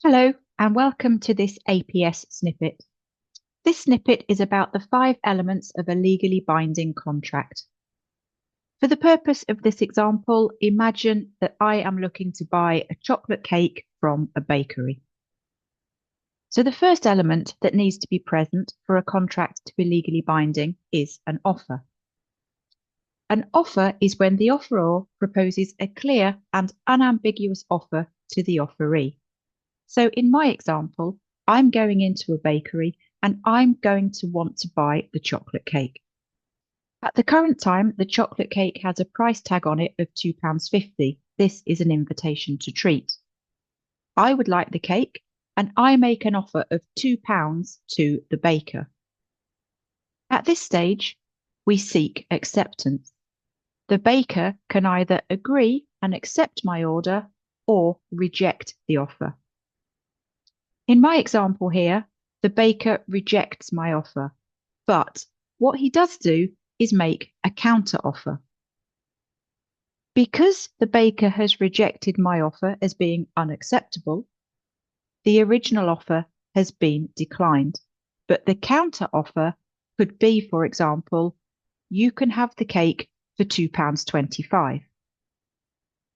Hello, and welcome to this APS snippet. This snippet is about the 5 elements of a legally binding contract. For the purpose of this example, imagine that I am looking to buy a chocolate cake from a bakery. So the first element that needs to be present for a contract to be legally binding is an offer. An offer is when the offeror proposes a clear and unambiguous offer to the offeree. So in my example, I'm going into a bakery and I'm going to want to buy the chocolate cake. At the current time, the chocolate cake has a price tag on it of £2.50. This is an invitation to treat. I would like the cake and I make an offer of £2 to the baker. At this stage, we seek acceptance. The baker can either agree and accept my order or reject the offer. In my example here, the baker rejects my offer, but what he does do is make a counter offer. Because the baker has rejected my offer as being unacceptable, the original offer has been declined, but the counter offer could be, for example, you can have the cake for £2.25.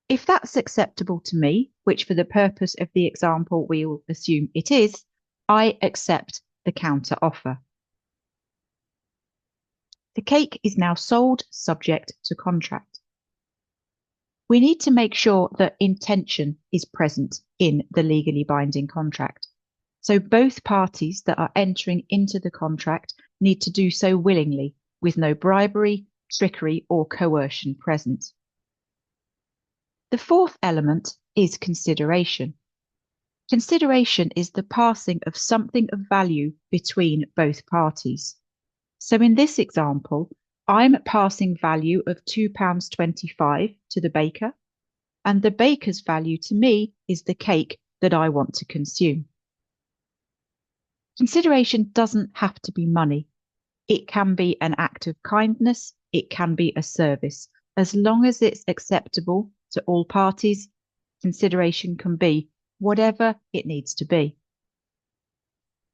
If that's acceptable to me, which for the purpose of the example we will assume it is, I accept the counter offer. The cake is now sold subject to contract. We need to make sure that intention is present in the legally binding contract. So both parties that are entering into the contract need to do so willingly, with no bribery, trickery, or coercion present. The fourth element is consideration. Consideration is the passing of something of value between both parties. So in this example, I'm passing value of £2.25 to the baker, and the baker's value to me is the cake that I want to consume. Consideration doesn't have to be money. It can be an act of kindness, it can be a service. As long as it's acceptable to all parties, consideration can be whatever it needs to be.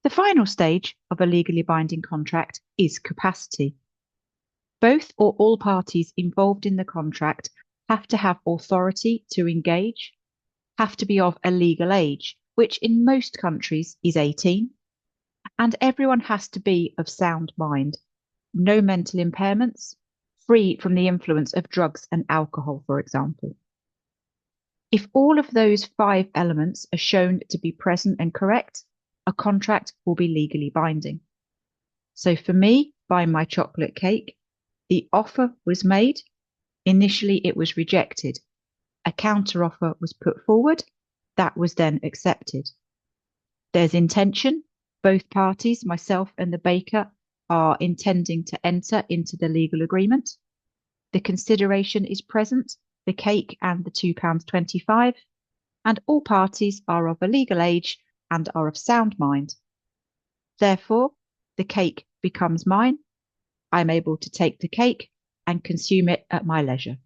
The final stage of a legally binding contract is capacity. Both or all parties involved in the contract have to have authority to engage, have to be of a legal age, which in most countries is 18, and everyone has to be of sound mind, no mental impairments, free from the influence of drugs and alcohol, for example. If all of those 5 elements are shown to be present and correct, a contract will be legally binding. So for me, buying my chocolate cake, the offer was made. Initially, it was rejected. A counter offer was put forward. That was then accepted. There's intention. Both parties, myself and the baker, are intending to enter into the legal agreement. The consideration is present, the cake and the £2.25, and all parties are of a legal age and are of sound mind. Therefore, the cake becomes mine. I'm able to take the cake and consume it at my leisure.